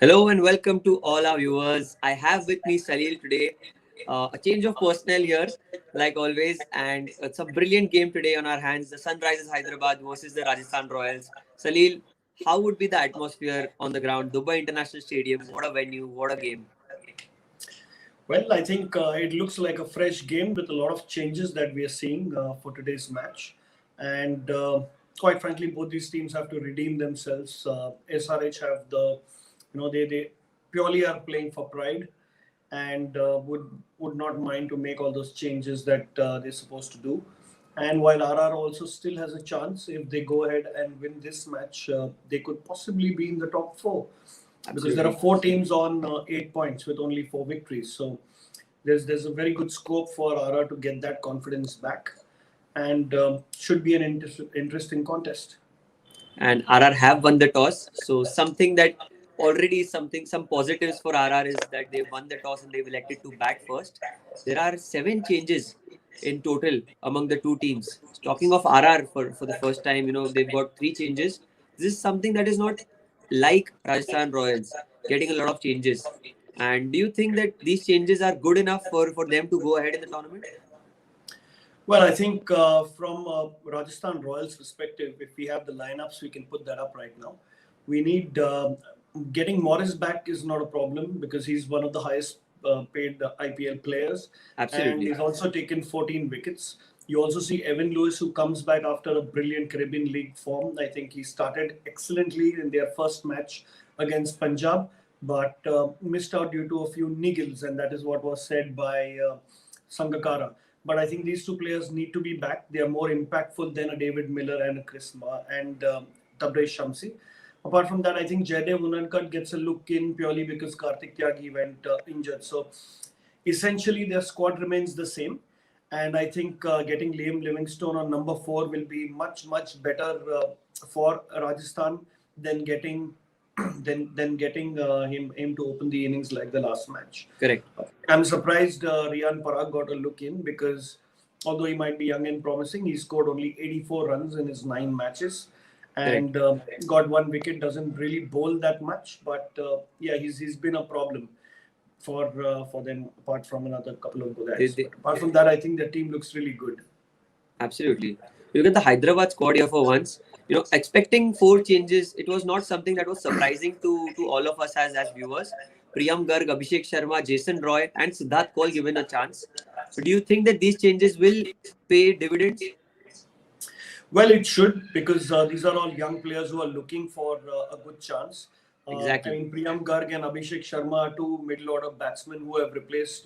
Hello and welcome to all our viewers. I have with me Salil today. A change of personnel here, like always, and it's a brilliant game today on our hands. The Sunrisers Hyderabad versus the Rajasthan Royals. Salil, how would be the atmosphere on the ground? Dubai International Stadium. What a venue! What a game! Well, I think it looks like a fresh game with a lot of changes that we are seeing for today's match. And quite frankly, both these teams have to redeem themselves. SRH have they purely are playing for pride and would not mind to make all those changes that they're supposed to do. And while RR also still has a chance, if they go ahead and win this match, they could possibly be in the top four. Because there are four teams on 8 points with only four victories. So there's a very good scope for RR to get that confidence back, and should be an interesting contest. And RR have won the toss, so something that already is something. Some positives for RR is that they won the toss and they've elected to bat first. There are 7 changes in total among the two teams. Talking of RR for the first time, they've got 3 changes. This is something that is not like Rajasthan Royals getting a lot of changes. And do you think that these changes are good enough for them to go ahead in the tournament? Well, I think from Rajasthan Royals perspective, if we have the lineups, we can put that up right now. We need getting Morris back is not a problem because he's one of the highest paid IPL players. Absolutely. And he's also taken 14 wickets. You also see Evan Lewis, who comes back after a brilliant Caribbean League form. I think he started excellently in their first match against Punjab, but missed out due to a few niggles, and that is what was said by Sangakkara. But I think these two players need to be back. They are more impactful than a David Miller and a Chris Ma and Tabraiz Shamsi. Apart from that, I think Jaydev Unadkat gets a look in purely because Karthik Tyagi went injured. So essentially, their squad remains the same. And I think getting Liam Livingstone on number 4 will be much, much better for Rajasthan than getting him to open the innings like the last match. Correct. I'm surprised Riyan Parag got a look in because although he might be young and promising, he scored only 84 runs in his 9 matches and got 1 wicket. Doesn't really bowl that much, but he's been a problem for them. Apart from another couple of good guys, apart from that, I think the team looks really good. Absolutely. Look at the Hyderabad squad here for once. Expecting 4 changes, it was not something that was surprising to all of us as viewers. Priyam Garg, Abhishek Sharma, Jason Roy, and Siddharth Kaul given a chance. So do you think that these changes will pay dividends? Well, it should, because these are all young players who are looking for a good chance. Exactly. I mean, Priyam Garg and Abhishek Sharma are 2 middle order batsmen who have replaced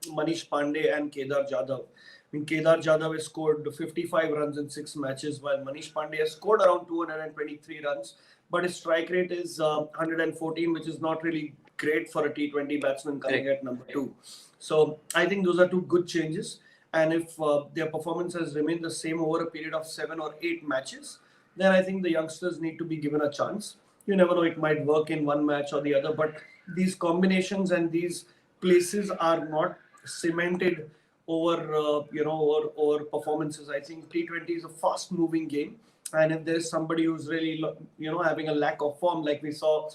Manish Pandey and Kedar Jadhav. I mean, Kedar Jadhav has scored 55 runs in 6 matches, while Manish Pandey has scored around 223 runs. But his strike rate is 114, which is not really great for a T20 batsman coming at number 2. So I think those are 2 good changes. And if their performance has remained the same over a period of 7 or 8 matches, then I think the youngsters need to be given a chance. You never know, it might work in one match or the other, but these combinations and these places are not cemented over over performances. I think T20 is a fast-moving game, and if there's somebody who's really having a lack of form, like we saw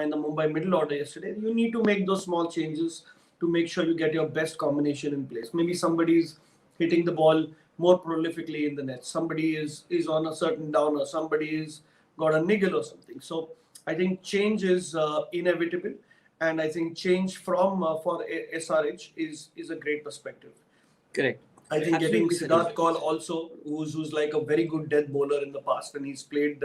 in the Mumbai middle order yesterday, you need to make those small changes to make sure you get your best combination in place. Maybe somebody's hitting the ball more prolifically in the net. Somebody is on a certain downer. Somebody is got a niggle or something. So I think change is inevitable, and I think change from for SRH is a great perspective. Correct. I think getting Siddharth Kaul also, who's like a very good death bowler in the past, and he's played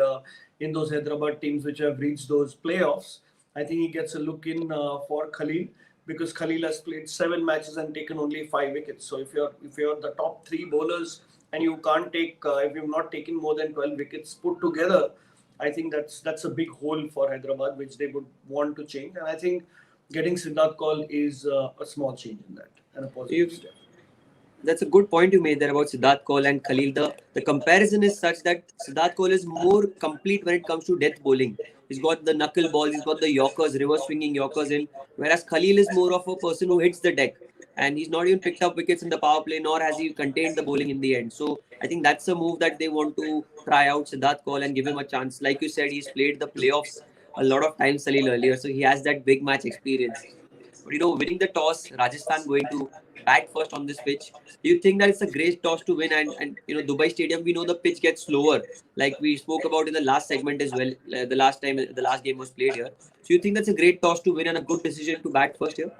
in those Hyderabad teams which have reached those playoffs. I think he gets a look in for Khalil, because Khalil has played 7 matches and taken only 5 wickets. So if you're the top 3 bowlers and you can't take if you've not taken more than 12 wickets put together, I think that's a big hole for Hyderabad, which they would want to change. And I think getting Siddharth Kaul is a small change in that and a positive step. That's a good point you made there about Siddharth Kaul and Khalil. The comparison is such that Siddharth Kaul is more complete when it comes to death bowling. He's got the knuckle balls, he's got the Yorkers, reverse swinging Yorkers in. Whereas Khalil is more of a person who hits the deck. And he's not even picked up wickets in the power play, nor has he contained the bowling in the end. So I think that's a move that they want to try out Siddharth Kaul and give him a chance. Like you said, he's played the playoffs a lot of times Salil earlier, so he has that big match experience. But winning the toss, Rajasthan going to bat first on this pitch. Do you think that it's a great toss to win? And Dubai Stadium, we know the pitch gets slower, like we spoke about in the last segment as well. The last time the last game was played here. So you think that's a great toss to win and a good decision to bat first here?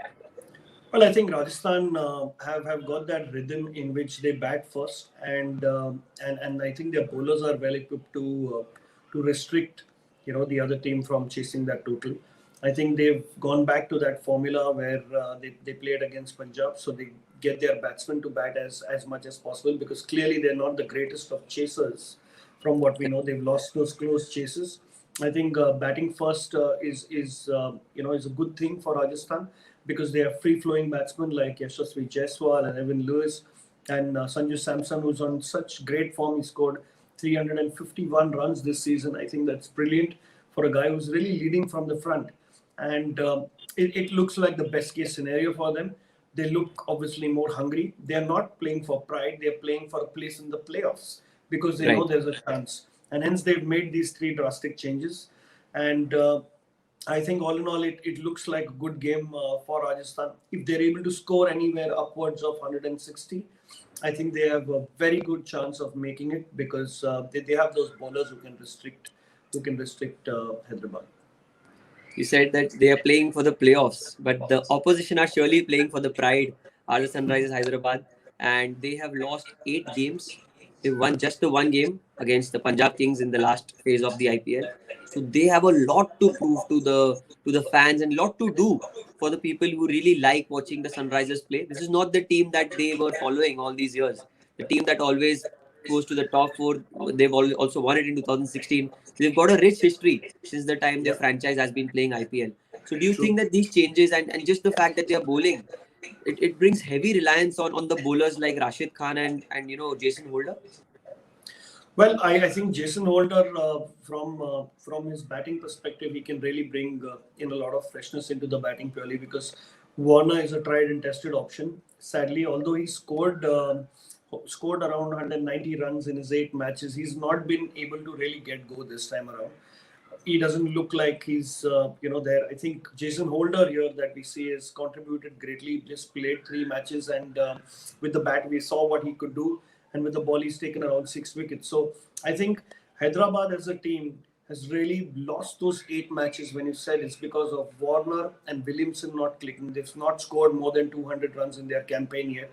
Well, I think Rajasthan have got that rhythm in which they bat first, and I think their bowlers are well equipped to restrict the other team from chasing that total. I think they've gone back to that formula where they played against Punjab, so they get their batsmen to bat as much as possible, because clearly they're not the greatest of chasers. From what we know, they've lost those close chases. I think batting first is a good thing for Rajasthan, because they have free-flowing batsmen like Yashasvi Jaiswal and Evan Lewis, and Sanju Samson, who's on such great form. He scored 351 runs this season. I think that's brilliant for a guy who's really leading from the front. And it looks like the best case scenario for them. They look obviously more hungry. They're not playing for pride. They're playing for a place in the playoffs, because they know Right. there's a chance. And hence they've made these three drastic changes. And I think all in all, it looks like a good game for Rajasthan. If they're able to score anywhere upwards of 160, I think they have a very good chance of making it, because they have those bowlers who can restrict Hyderabad. You said that they are playing for the playoffs, but the opposition are surely playing for the pride. Are the Sunrisers Hyderabad, and they have lost 8 games. They won just the one game against the Punjab Kings in the last phase of the IPL. So they have a lot to prove to the fans and lot to do for the people who really like watching the Sunrisers play. This is not the team that they were following all these years. The team that always goes to the top four. They've also won it in 2016. They've got a rich history since the time their Yeah, franchise has been playing IPL. So do you think true. that these changes and just the fact that they are bowling, it brings heavy reliance on the bowlers like Rashid Khan and Jason Holder? Well, I think Jason Holder, from his batting perspective, he can really bring in a lot of freshness into the batting, purely because Warner is a tried and tested option. Sadly, although he scored around 190 runs in his 8 matches, he's not been able to really get go this time around. He doesn't look like he's there. I think Jason Holder here that we see has contributed greatly. Just played 3 matches, and with the bat we saw what he could do, and with the ball he's taken around 6 wickets. So I think Hyderabad as a team has really lost those 8 matches. When you said it's because of Warner and Williamson not clicking, they've not scored more than 200 runs in their campaign yet.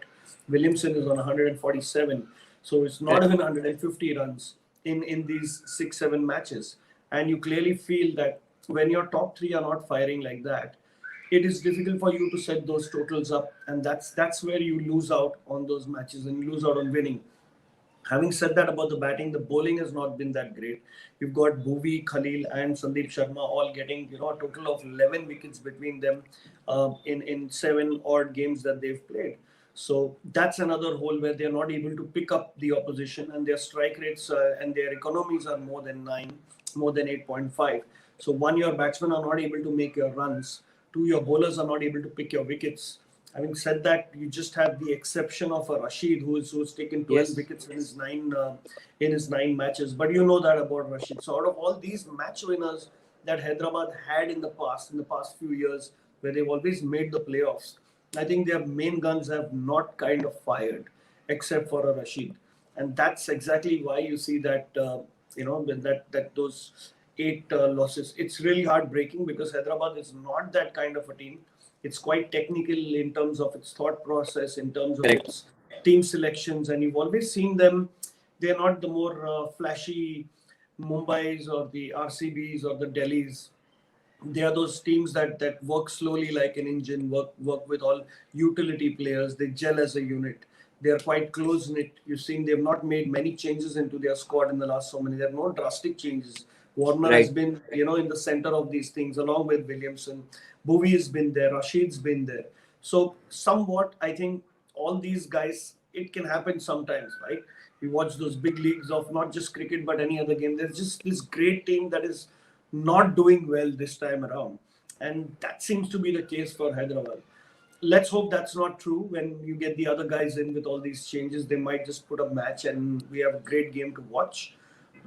Williamson is on 147, so it's not Right. even 150 runs in these 6-7 matches. And you clearly feel that when your top three are not firing like that, it is difficult for you to set those totals up, and that's where you lose out on those matches and you lose out on winning. Having said that about the batting, the bowling has not been that great. You've got Bhuvi, Khalil, and Sandeep Sharma all getting a total of 11 wickets between them in 7 odd games that they've played. So that's another hole where they're not able to pick up the opposition, and their strike rates and their economies are more than 9, more than 8.5. So one, your batsmen are not able to make your runs. Two, your bowlers are not able to pick your wickets. Having said that, you just have the exception of a Rashid who's taken 12 Yes. wickets in his 9 matches. But you know that about Rashid. So out of all these match winners that Hyderabad had in the past few years, where they've always made the playoffs, I think their main guns have not kind of fired, except for a Rashid, and that's exactly why you see that that those 8 losses. It's really heartbreaking, because Hyderabad is not that kind of a team. It's quite technical in terms of its thought process, in terms of Correct. its team selections, and you've always seen them. They're not the more flashy Mumbai's or the RCBs or the Delhis. They are those teams that work slowly like an engine, work with all utility players. They gel as a unit. They are quite close knit. You've seen they've not made many changes into their squad in the last so many. There are no drastic changes. Warner has Right. been, in the center of these things along with Williamson. Bhuvi has been there. Rashid's been there. So somewhat, I think all these guys, it can happen sometimes, right? We watch those big leagues of not just cricket but any other game. There's just this great team that is not doing well this time around, and that seems to be the case for Hyderabad. Let's hope that's not true. When you get the other guys in with all these changes, they might just put a match and we have a great game to watch.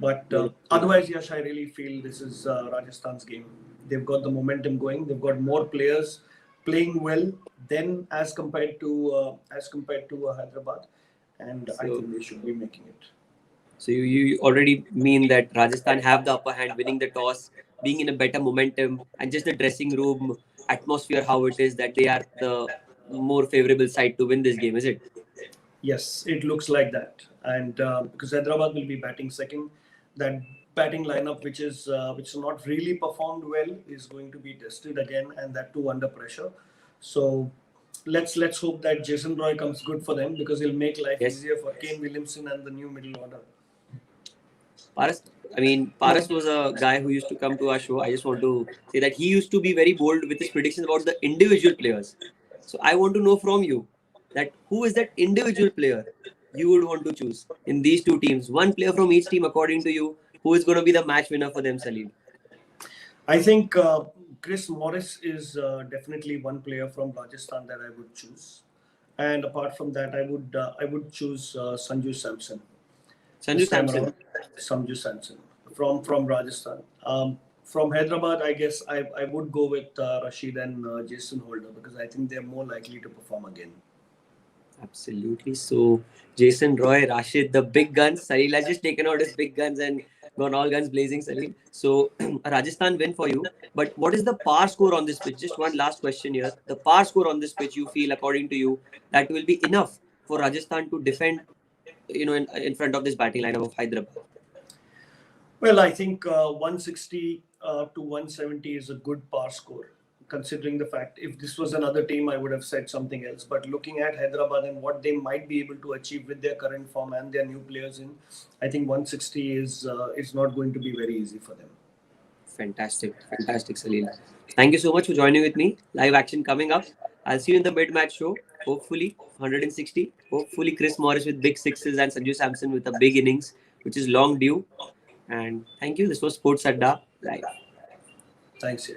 But Well, otherwise, Yash, I really feel this is Rajasthan's game. They've got the momentum going. They've got more players playing well than as compared to Hyderabad, and I So think they should be making it. So you already mean that Rajasthan have the upper hand, winning the toss, being in a better momentum, and just the dressing room atmosphere, how it is that they are the more favorable side to win this game, is it? Yes, it looks like that, and because Hyderabad will be batting second, that batting lineup which is not really performed well is going to be tested again, and that too under pressure. So let's hope that Jason Roy comes good for them because he'll make life Yes. easier for Kane Williamson and the new middle order. Paras, Paras was a guy who used to come to our show. I just want to say that he used to be very bold with his predictions about the individual players. So I want to know from you that who is that individual player you would want to choose in these two teams? One player from each team, according to you, who is going to be the match winner for them, Salil? I think Chris Morris is definitely one player from Rajasthan that I would choose, and apart from that, I would choose Sanju Samson Sanju this time Samson. around. Sanju Samson from Rajasthan. From Hyderabad, I guess I would go with Rashid and Jason Holder because I think they're more likely to perform again. Absolutely. So, Jason Roy, Rashid, the big guns. Salil has just taken out his big guns and gone all guns blazing, Salil. So, a Rajasthan win for you. But what is the par score on this pitch? Just one last question here. The par score on this pitch, you feel, according to you, that will be enough for Rajasthan to defend, in front of this batting lineup of Hyderabad. Well, I think 160 to 170 is a good par score, considering the fact if this was another team, I would have said something else. But looking at Hyderabad and what they might be able to achieve with their current form and their new players in, I think 160 is not going to be very easy for them. Fantastic. Fantastic, Salil. Thank you so much for joining with me. Live action coming up. I'll see you in the mid-match show. Hopefully, 160. Hopefully, Chris Morris with big sixes and Sanju Samson with a big innings, which is long due. And thank you. This was Sports Adda Live. Thanks, Yash.